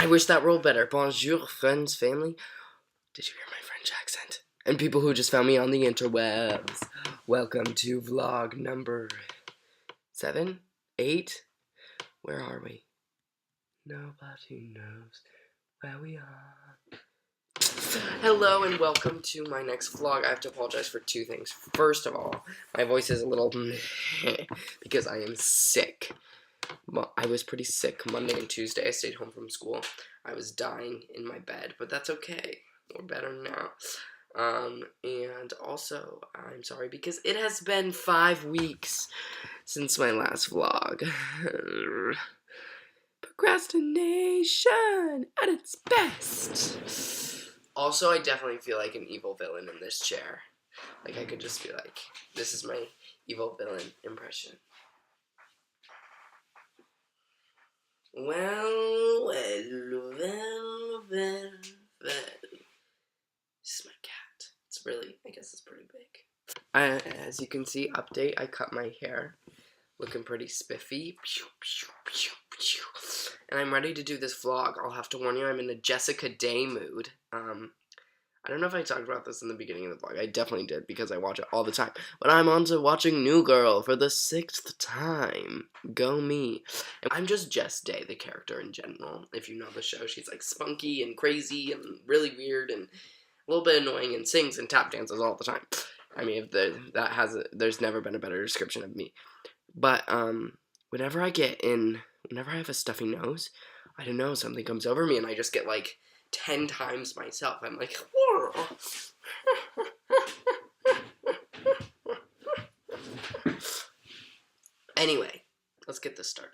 I wish that rolled better. Bonjour, friends, family. Did you hear my French accent? And people who just found me on the interwebs. Welcome to vlog number 7, 8. Where are we? Nobody knows where we are. Hello and welcome to my next vlog. I have to apologize for 2 things. First of all, my voice is a little because I am sick. Well, I was pretty sick Monday and Tuesday. I stayed home from school. I was dying in my bed, but that's okay. We're better now. And also, I'm sorry because it has been 5 weeks since my last vlog. Procrastination at its best. Also, I definitely feel like an evil villain in this chair. Like, I could just be like, this is my evil villain impression. Well. This is my cat. It's really, I guess it's pretty big. As you can see, update, I cut my hair. Looking pretty spiffy. And I'm ready to do this vlog. I'll have to warn you, I'm in a Jessica Day mood. I don't know if I talked about this in the beginning of the vlog. I definitely did because I watch it all the time. But I'm on to watching New Girl for the 6th time. Go me. And I'm just Jess Day, the character in general. If you know the show, she's like spunky and crazy and really weird and a little bit annoying and sings and tap dances all the time. I mean, there's never been a better description of me. But whenever I have a stuffy nose, I don't know, something comes over me and I just get like 10 times myself. I'm like, whoa. Anyway, let's get this started.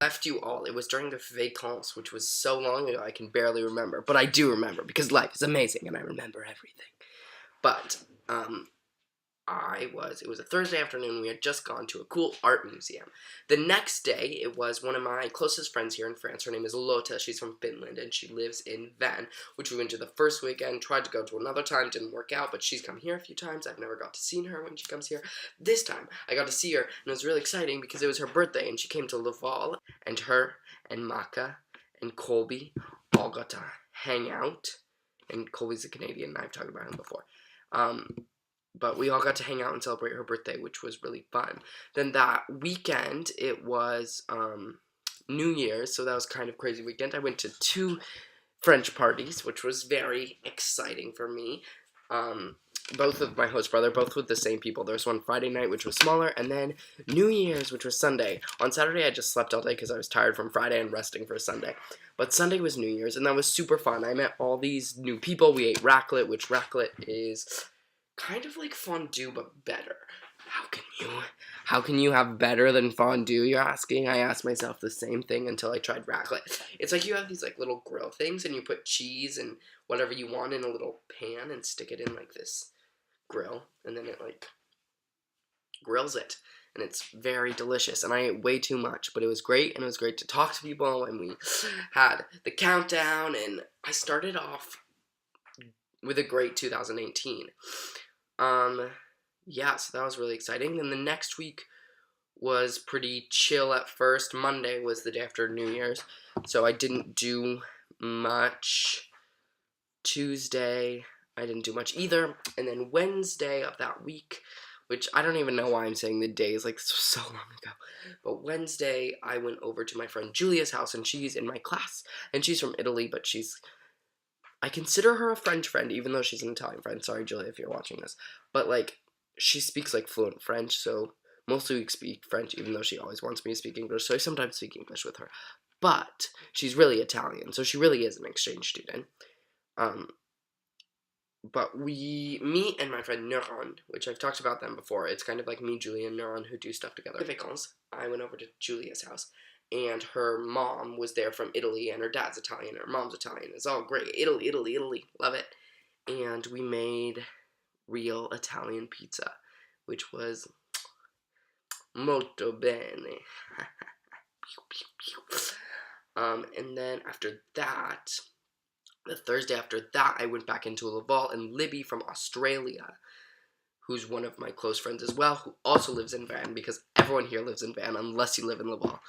Left you all. It was during the vacances, which was so long ago I can barely remember. But I do remember because life is amazing and I remember everything. But, it was a Thursday afternoon. We had just gone to a cool art museum. The next day, it was one of my closest friends here in France. Her name is Lotta. She's from Finland, and she lives in Van, which we went to the first weekend. Tried to go to another time, didn't work out, but she's come here a few times. I've never got to see her when she comes here. This time, I got to see her, and it was really exciting because it was her birthday, and she came to Laval, and her and Maka and Colby all got to hang out. And Colby's a Canadian, and I've talked about him before. But we all got to hang out and celebrate her birthday, which was really fun. Then that weekend, it was New Year's, so that was kind of crazy weekend. I went to 2 French parties, which was very exciting for me. Both with my host brother, both with the same people. There was one Friday night, which was smaller, and then New Year's, which was Sunday. On Saturday, I just slept all day because I was tired from Friday and resting for Sunday. But Sunday was New Year's, and that was super fun. I met all these new people. We ate raclette, which raclette is kind of like fondue, but better. How can you have better than fondue, you're asking? I asked myself the same thing until I tried raclette. It's like you have these like little grill things and you put cheese and whatever you want in a little pan and stick it in like this grill, and then it like grills it, and it's very delicious. And I ate way too much, but it was great, and it was great to talk to people, and we had the countdown, and I started off with a great 2018. Yeah, so that was really exciting. And the next week was pretty chill at first. Monday was the day after New Year's, so I didn't do much. Tuesday, I didn't do much either. And then Wednesday of that week, which I don't even know why I'm saying the days, like, so long ago. But Wednesday, I went over to my friend Julia's house, and she's in my class. And she's from Italy, but I consider her a French friend, even though she's an Italian friend. Sorry, Julia, if you're watching this. But, like, she speaks, like, fluent French, so mostly we speak French, even though she always wants me to speak English, so I sometimes speak English with her. But she's really Italian, so she really is an exchange student. But me and my friend Neuron, which I've talked about them before, it's kind of like me, Julia, and Neuron who do stuff together. I went over to Julia's house, and her mom was there from Italy, and her dad's Italian, and her mom's Italian. It's all great. Italy, Italy, Italy. Love it. And we made real Italian pizza, which was molto bene. And then after that, the Thursday after that, I went back into Laval, and Libby from Australia, who's one of my close friends as well, who also lives in Van, because everyone here lives in Van unless you live in Laval.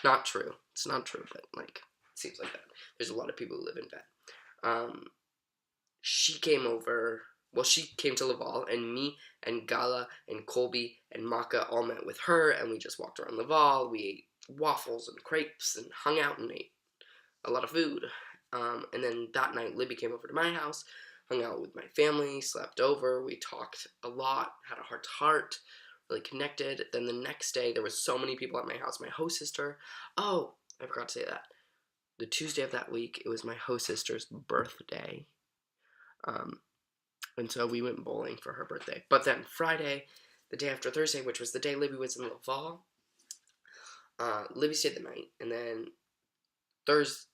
Not true. It's not true, but like, it seems like that. There's a lot of people who live in Van. She came over. Well, she came to Laval, and me and Gala and Colby and Maka all met with her, and we just walked around Laval. We ate waffles and crepes and hung out and ate a lot of food. And then that night, Libby came over to my house, hung out with my family, slept over. We talked a lot, had a heart-to-heart, really connected. Then the next day, there was so many people at my house. My host sister. Oh, I forgot to say that. The Tuesday of that week, it was my host sister's birthday. And so we went bowling for her birthday. But then Friday, the day after Thursday, which was the day Libby was in Laval, Libby stayed the night. And then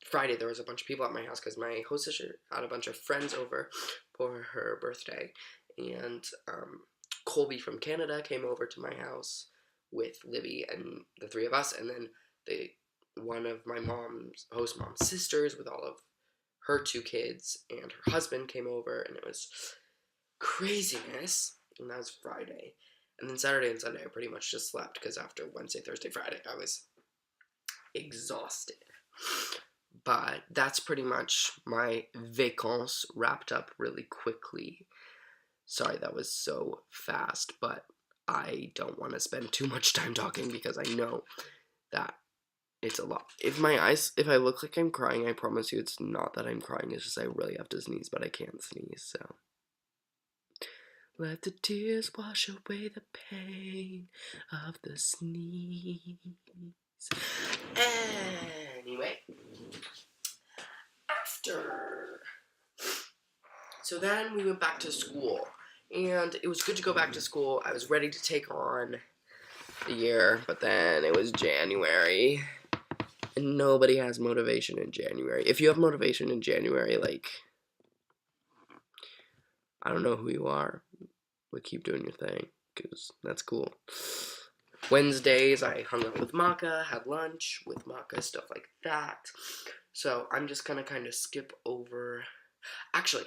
Friday, there was a bunch of people at my house because my host sister had a bunch of friends over for her birthday. And Colby from Canada came over to my house with Libby and the three of us. And then one of my host mom's sisters with all of her two kids and her husband came over. And it was craziness. And that was Friday. And then Saturday and Sunday, I pretty much just slept because after Wednesday, Thursday, Friday, I was exhausted. But that's pretty much my vacances wrapped up really quickly. Sorry, that was so fast, but I don't want to spend too much time talking because I know that it's a lot. If I look like I'm crying, I promise you it's not that I'm crying, it's just I really have to sneeze, but I can't sneeze, so. Let the tears wash away the pain of the sneeze. Anyway, so then we went back to school, and it was good to go back to school. I was ready to take on the year, but then it was January, and nobody has motivation in January. If you have motivation in January, like, I don't know who you are, but keep doing your thing, because that's cool. Wednesdays, I hung out with Maka, had lunch with Maka, stuff like that. So I'm just gonna kind of skip over. Actually,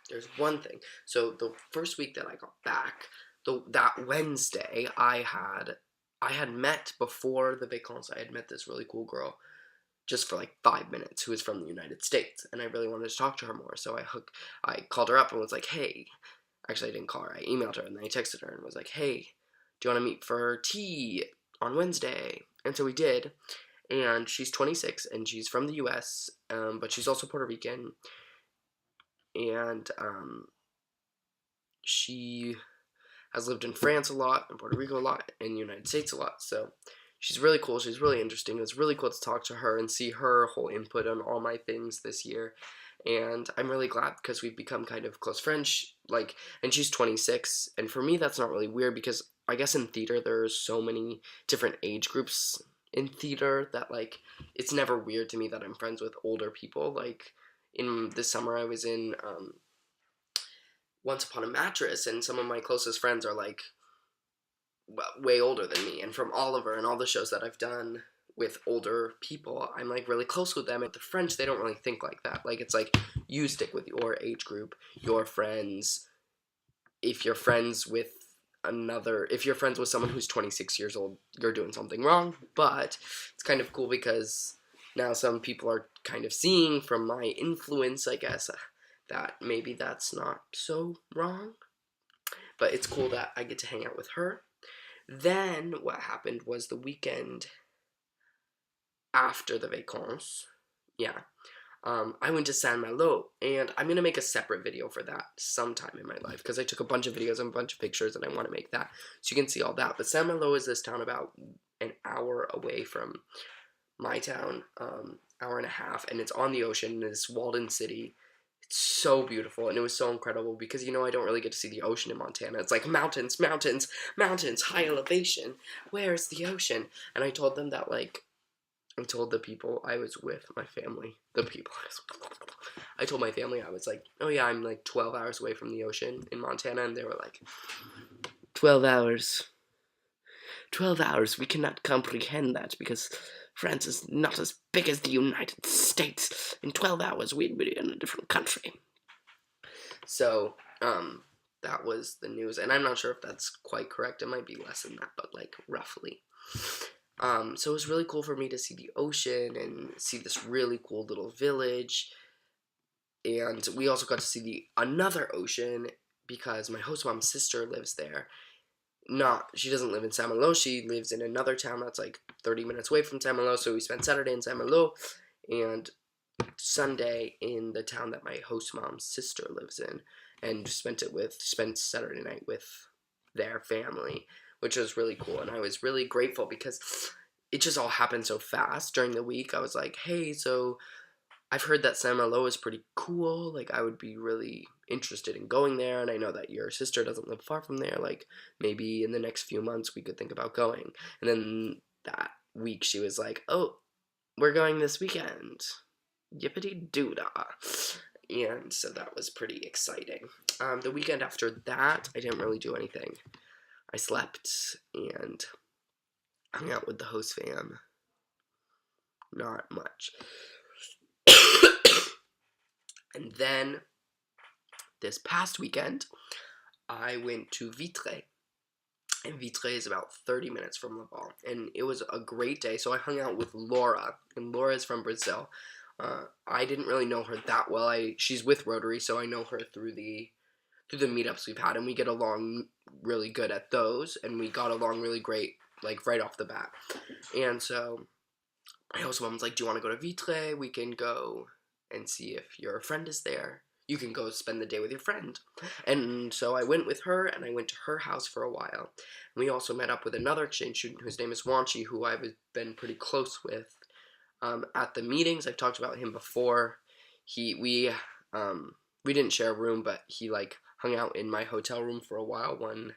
there's one thing. So the first week that I got back, that Wednesday, I had met before the vacances. I had met this really cool girl just for like 5 minutes who was from the United States, and I really wanted to talk to her more. So I called her up and was like, hey. Actually, I didn't call her. I emailed her and then I texted her and was like, hey, do you want to meet for tea on Wednesday? And so we did. And she's 26 and she's from the US, but she's also Puerto Rican. And she has lived in France a lot, in Puerto Rico a lot, in the United States a lot. So she's really cool. She's really interesting. It was really cool to talk to her and see her whole input on all my things this year. And I'm really glad because we've become kind of close friends. And she's 26, and for me that's not really weird because I guess in theater there's so many different age groups in theater that it's never weird to me that I'm friends with older people. Like in the summer I was in Once Upon a Mattress, and some of my closest friends are way older than me, and from Oliver and all the shows that I've done with older people, I'm really close with them. At the French, they don't really think like that. It's you stick with your age group, your friends. If you're friends with someone who's 26 years old, you're doing something wrong. But it's kind of cool because now some people are kind of seeing from my influence, I guess, that maybe that's not so wrong. But it's cool that I get to hang out with her. Then what happened was the weekend after the vacances, I went to Saint-Malo, and I'm going to make a separate video for that sometime in my life, because I took a bunch of videos and a bunch of pictures, and I want to make that, so you can see all that. But Saint-Malo is this town about an hour away from my town, hour and a half, and it's on the ocean, in this walled-in city. It's so beautiful, and it was so incredible, because, I don't really get to see the ocean in Montana. It's mountains, mountains, mountains, high elevation. Where's the ocean? And I told them that, I told the people I was with, my family, I told my family, I was like, oh yeah, I'm like 12 hours away from the ocean in Montana, and they were like, 12 hours. 12 hours, we cannot comprehend that because France is not as big as the United States. In 12 hours, we'd be in a different country. So, that was the news, and I'm not sure if that's quite correct. It might be less than that, but like roughly. So it was really cool for me to see the ocean and see this really cool little village. And we also got to see another ocean because my host mom's sister lives there. She doesn't live in Saint-Malo, she lives in another town that's like 30 minutes away from Saint-Malo, so we spent Saturday in Saint-Malo and Sunday in the town that my host mom's sister lives in, and spent Saturday night with their family, which was really cool, and I was really grateful because it just all happened so fast during the week. I was like, hey, so I've heard that Saint-Malo is pretty cool, like, I would be really interested in going there, and I know that your sister doesn't live far from there, like, maybe in the next few months we could think about going. And then that week she was like, oh, we're going this weekend. Yippity-doo-dah. And so that was pretty exciting. The weekend after that, I didn't really do anything. I slept and hung out with the host fam. Not much. And then, this past weekend, I went to Vitré. And Vitré is about 30 minutes from Laval. And it was a great day, so I hung out with Laura. And Laura is from Brazil. I didn't really know her that well. She's with Rotary, so I know her through the meetups we've had. And we get along really good at those. And we got along really great, like, right off the bat. And so, my host mom was like, do you want to go to Vitré? We can go and see if your friend is there. You can go spend the day with your friend. And so I went with her, and I went to her house for a while. And we also met up with another exchange student whose name is Wanchi, who I've been pretty close with at the meetings. I've talked about him before. We didn't share a room, but he like hung out in my hotel room for a while, one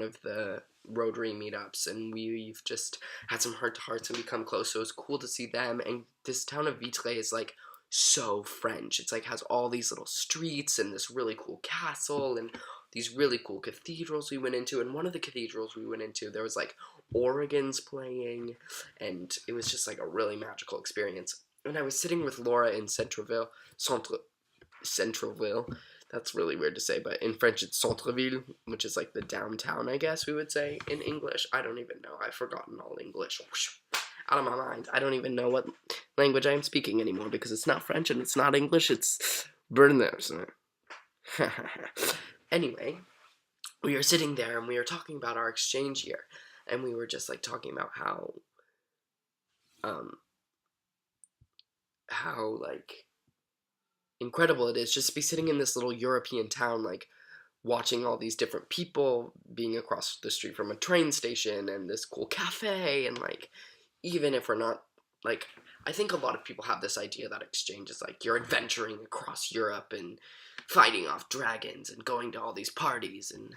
of the Rotary meetups, and we've just had some heart-to-hearts and become close, so it was cool to see them. And this town of Vitré is like so French. It's like has all these little streets and this really cool castle and these really cool cathedrals we went into. And one of the cathedrals we went into, there was like organs playing, and it was just like a really magical experience. And I was sitting with Laura in Centreville. That's really weird to say, but in French it's Centreville, which is like the downtown, I guess we would say in English. I don't even know. I've forgotten all English. Out of my mind. I don't even know what language I am speaking anymore because it's not French and it's not English. It's Berliner. Anyway, we were sitting there and we were talking about our exchange year, and we were just like talking about how like incredible it is just to be sitting in this little European town, like watching all these different people, being across the street from a train station and this cool cafe, and like even if we're not, like, I think a lot of people have this idea that exchange is like you're adventuring across Europe and fighting off dragons and going to all these parties and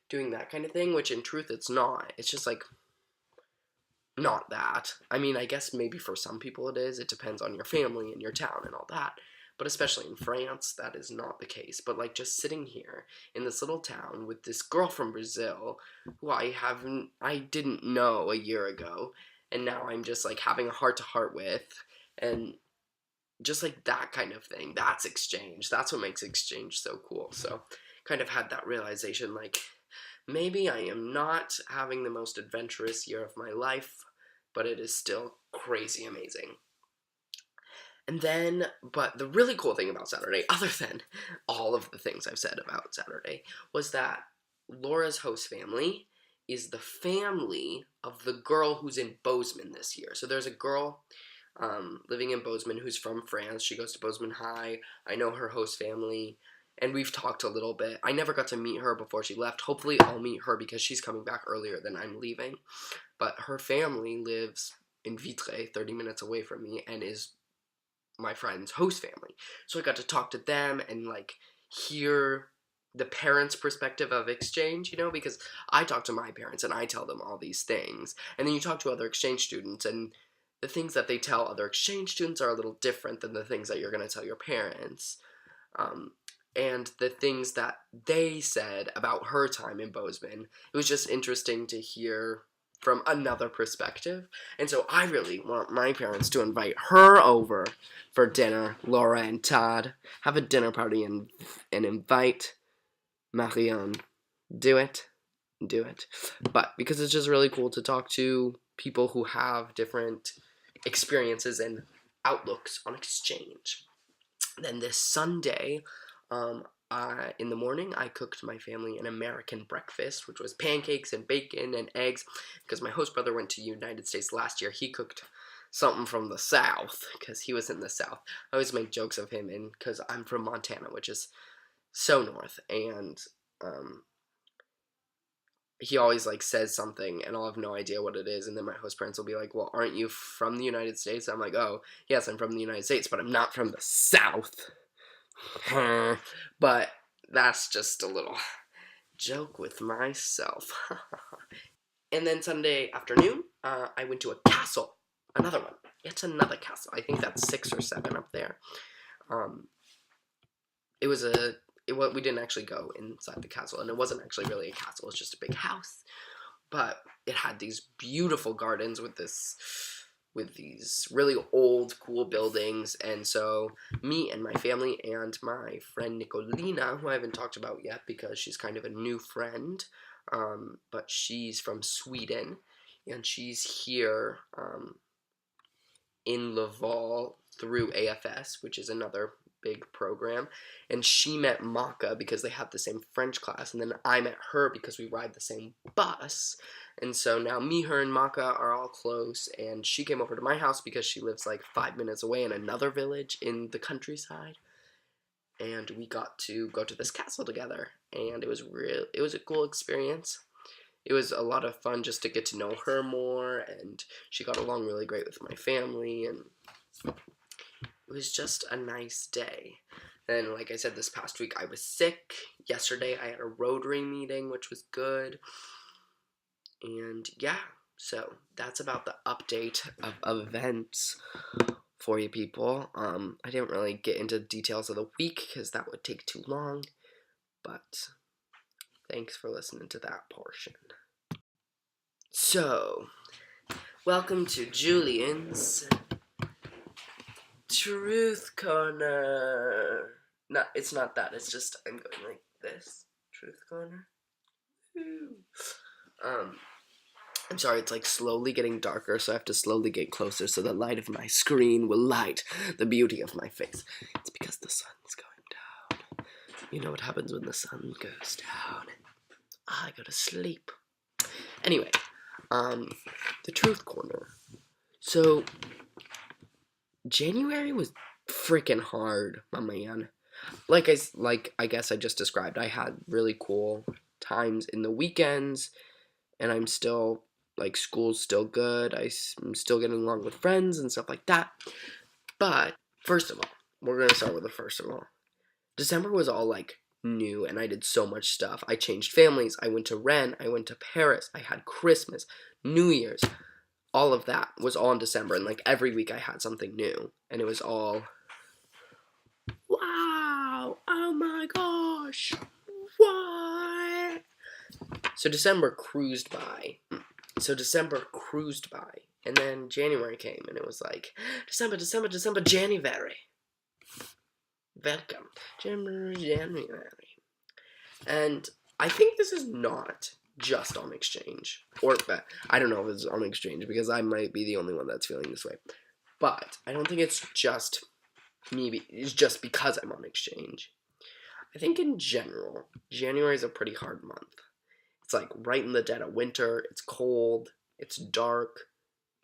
doing that kind of thing, which in truth it's not. It's just like not that. I mean, I guess maybe for some people it is. It depends on your family and your town and all that. But especially in France, that is not the case. But like just sitting here in this little town with this girl from Brazil who I didn't know a year ago, and now I'm just like having a heart-to-heart with, and just like that kind of thing. That's exchange. That's what makes exchange so cool. So kind of had that realization, like, maybe I am not having the most adventurous year of my life, but it is still crazy amazing. And then, but the really cool thing about Saturday, other than all of the things I've said about Saturday, was that Laura's host family is the family of the girl who's in Bozeman this year. So there's a girl living in Bozeman who's from France. She goes to Bozeman High. I know her host family, and we've talked a little bit. I never got to meet her before she left. Hopefully I'll meet her because she's coming back earlier than I'm leaving. But her family lives in Vitré, 30 minutes away from me, and is my friend's host family. So I got to talk to them and like hear the parents' perspective of exchange, you know, because I talk to my parents and I tell them all these things. And then you talk to other exchange students, and the things that they tell other exchange students are a little different than the things that you're going to tell your parents. And the things that they said about her time in Bozeman, it was just interesting to hear from another perspective. And so I really want my parents to invite her over for dinner, Laura and Todd. Have a dinner party and invite Marianne. Do it. Do it. But because it's just really cool to talk to people who have different experiences and outlooks on exchange. Then this Sunday, in the morning, I cooked my family an American breakfast, which was pancakes and bacon and eggs, because my host brother went to the United States last year. He cooked something from the South, because he was in the South. I always make jokes of him, because I'm from Montana, which is so north, and he always, like, says something, and I'll have no idea what it is, and then my host parents will be like, well, aren't you from the United States? I'm like, oh, yes, I'm from the United States, but I'm not from the South. But that's just a little joke with myself. And then Sunday afternoon, I went to a castle. Another one. It's another castle. I think that's 6 or 7 up there. We didn't actually go inside the castle, and it wasn't actually really a castle. It was just a big house. But it had these beautiful gardens with these really old, cool buildings, and so me and my family and my friend Nicolina, who I haven't talked about yet because she's kind of a new friend, but she's from Sweden, and she's here in Laval through AFS, which is another big program, and she met Maka because they have the same French class, and then I met her because we ride the same bus, and so now me, her, and Maka are all close, and she came over to my house because she lives like 5 minutes away in another village in the countryside, and we got to go to this castle together, and it was a cool experience. It was a lot of fun just to get to know her more, and she got along really great with my family, and it was just a nice day. And like I said, this past week I was sick. Yesterday I had a Rotary meeting, which was good. And yeah, so that's about the update of events for you people. I didn't really get into details of the week because that would take too long. But thanks for listening to that portion. So, welcome to Julian's Truth Corner. No, it's not that. It's just I'm going like this. Truth Corner. Woo. I'm sorry, it's like slowly getting darker, so I have to slowly get closer so the light of my screen will light the beauty of my face. It's because the sun's going down. You know what happens when the sun goes down? I go to sleep. Anyway, the Truth Corner. So, January was freaking hard, my man. Like I guess I just described, I had really cool times in the weekends, and I'm still, like, school's still good, I'm still getting along with friends and stuff like that. But, first of all, we're going to start with the first of all. December was all, like, new, and I did so much stuff. I changed families, I went to Rennes, I went to Paris, I had Christmas, New Year's. All of that was all in December, and, like, every week I had something new, and it was all, wow, oh my gosh, what? So December cruised by, and then January came, and it was like, December, January. Welcome, January. And I think this is not just on exchange, or I don't know if it's on exchange, because I might be the only one that's feeling this way, but I don't think it's just me, it's just because I'm on exchange. I think in general, January is a pretty hard month. It's like right in the dead of winter, it's cold, it's dark,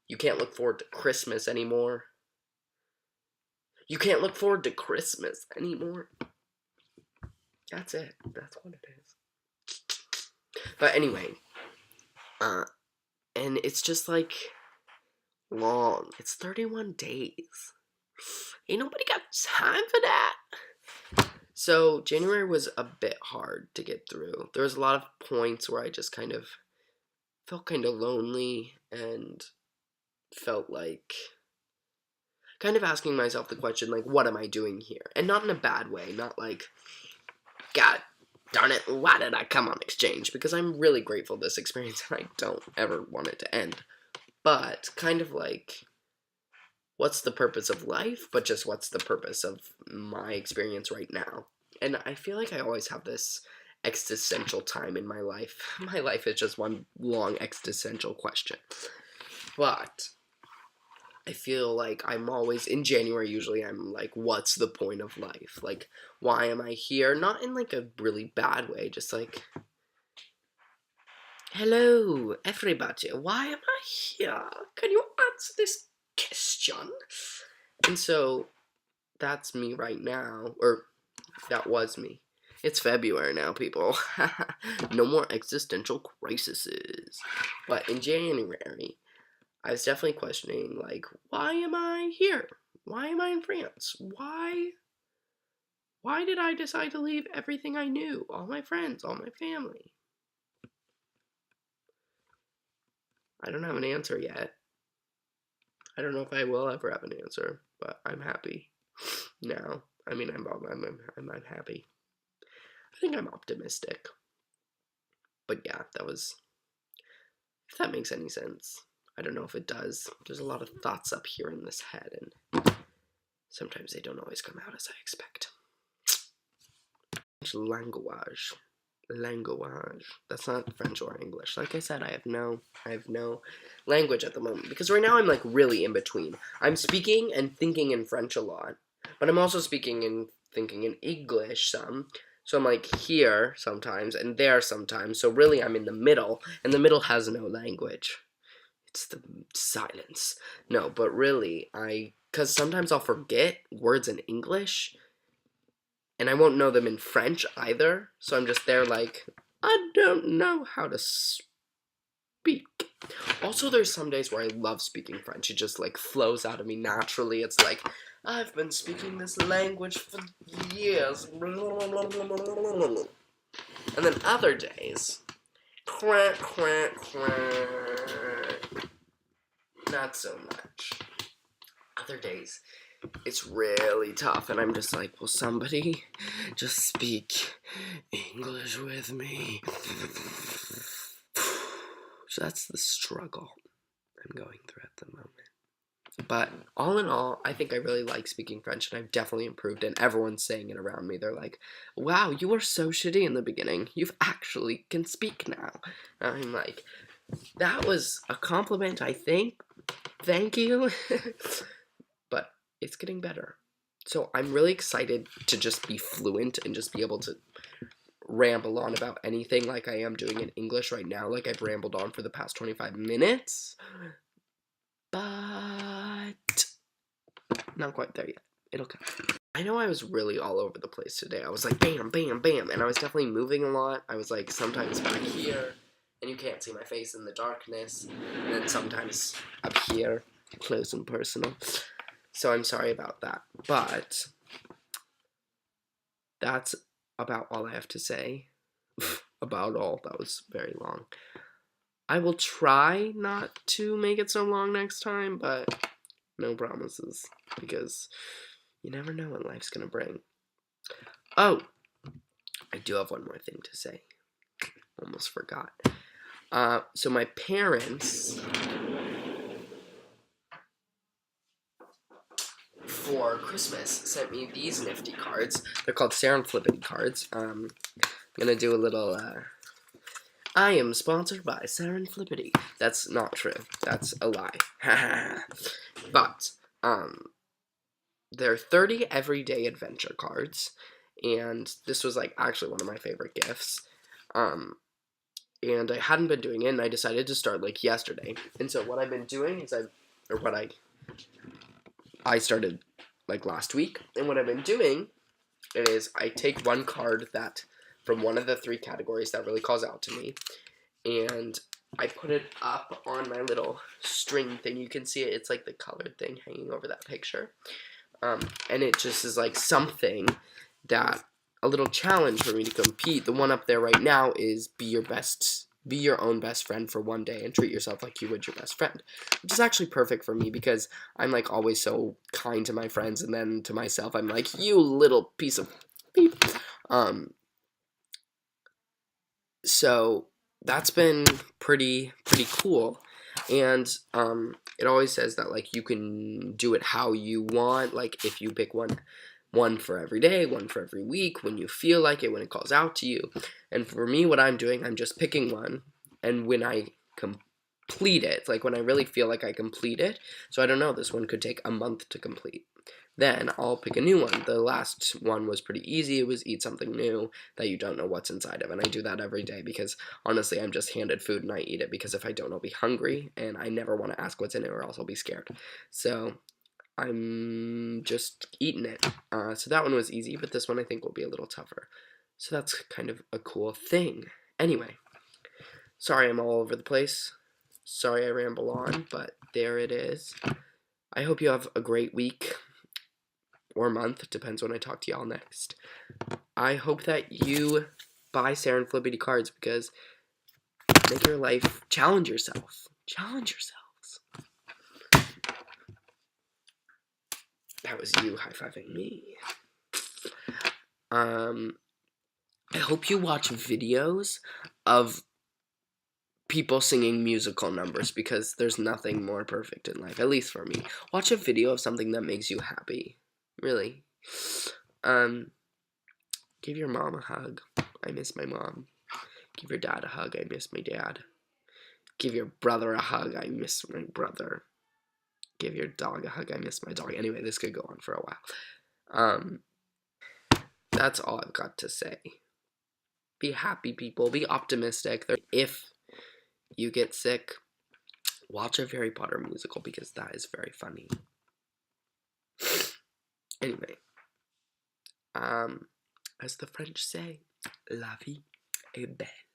you can't look forward to Christmas anymore. That's it, that's what it is. But anyway, and it's just like long. It's 31 days. Ain't nobody got time for that. So January was a bit hard to get through. There was a lot of points where I just kind of felt kind of lonely and felt like kind of asking myself the question, like, what am I doing here? And not in a bad way, not like, God darn it, why did I come on exchange? Because I'm really grateful for this experience, and I don't ever want it to end. But kind of like, what's the purpose of life, but just what's the purpose of my experience right now? And I feel like I always have this existential time in my life. My life is just one long existential question. But I feel like I'm always, in January usually, I'm like, what's the point of life? Like, why am I here? Not in like a really bad way, just like, hello, everybody, why am I here? Can you answer this question? And so, that's me right now, or that was me. It's February now, people. No more existential crises. But in January, I was definitely questioning, like, why am I here? Why am I in France? Why did I decide to leave everything I knew? All my friends, all my family. I don't have an answer yet. I don't know if I will ever have an answer, but I'm happy now. I mean, I'm happy. I think I'm optimistic. But yeah, that was, if that makes any sense. I don't know if it does. There's a lot of thoughts up here in this head, and sometimes they don't always come out as I expect. Language. That's not French or English. Like I said, I have no language at the moment, because right now I'm like really in between. I'm speaking and thinking in French a lot, but I'm also speaking and thinking in English some. So I'm like here sometimes and there sometimes. So really I'm in the middle, and the middle has no language. It's the silence. No, but really, because sometimes I'll forget words in English, and I won't know them in French either, so I'm just there like, I don't know how to speak. Also, there's some days where I love speaking French. It just, like, flows out of me naturally. It's like, I've been speaking this language for years. And then other days, quack, quack, quack. Not so much. Other days, it's really tough, and I'm just like, will somebody just speak English with me? So that's the struggle I'm going through at the moment. But all in all, I think I really like speaking French, and I've definitely improved, and everyone's saying it around me. They're like, wow, you were so shitty in the beginning. You've actually can speak now. And I'm like, that was a compliment, I think. Thank you. But it's getting better. So I'm really excited to just be fluent and just be able to ramble on about anything like I am doing in English right now, like I've rambled on for the past 25 minutes. But not quite there yet. It'll come. I know I was really all over the place today. I was like bam, bam, bam, and I was definitely moving a lot. I was like sometimes back here, and you can't see my face in the darkness, and then sometimes up here, close and personal. So I'm sorry about that. But that's about all I have to say. About all. That was very long. I will try not to make it so long next time, but no promises, because you never know what life's gonna bring. Oh, I do have one more thing to say. Almost forgot. So my parents, for Christmas, sent me these nifty cards. They're called Serendipity cards. I'm gonna do a little, I am sponsored by Serendipity. That's not true. That's a lie. But, they're 30 everyday adventure cards, and this was, like, actually one of my favorite gifts. And I hadn't been doing it, and I decided to start, like, yesterday. And so what I've been doing is I started, like, last week, and what I've been doing is I take one card that, from one of the 3 categories that really calls out to me, and I put it up on my little string thing. You can see it. It's like the colored thing hanging over that picture. And it just is like something that, a little challenge for me to compete. The one up there right now is be your best be your own best friend for one day and treat yourself like you would your best friend, which is actually perfect for me because I'm like always so kind to my friends, and then to myself I'm like, you little piece of beep. So that's been pretty cool. And it always says that like you can do it how you want, like if you pick one for every day, one for every week, when you feel like it, when it calls out to you. And for me, what I'm doing, I'm just picking one, and when I complete it, like when I really feel like I complete it, so I don't know, this one could take a month to complete, then I'll pick a new one. The last one was pretty easy. It was eat something new that you don't know what's inside of, and I do that every day because honestly I'm just handed food and I eat it, because if I don't, I'll be hungry and I never want to ask what's in it, or else I'll be scared. So I'm just eating it. So that one was easy, but this one I think will be a little tougher. So that's kind of a cool thing. Anyway, sorry I'm all over the place. Sorry I ramble on, but there it is. I hope you have a great week or month, depends when I talk to y'all next. I hope that you buy Sarah and Flippity cards, because make your life, challenge yourself. Challenge yourselves. That was you high-fiving me. I hope you watch videos of people singing musical numbers, because there's nothing more perfect in life, at least for me. Watch a video of something that makes you happy. Really. Give your mom a hug. I miss my mom. Give your dad a hug. I miss my dad. Give your brother a hug. I miss my brother. Give your dog a hug. I miss my dog. Anyway, this could go on for a while. That's all I've got to say. Be happy, people. Be optimistic. If you get sick, watch a Harry Potter musical, because that is very funny. Anyway, as the French say, la vie est belle.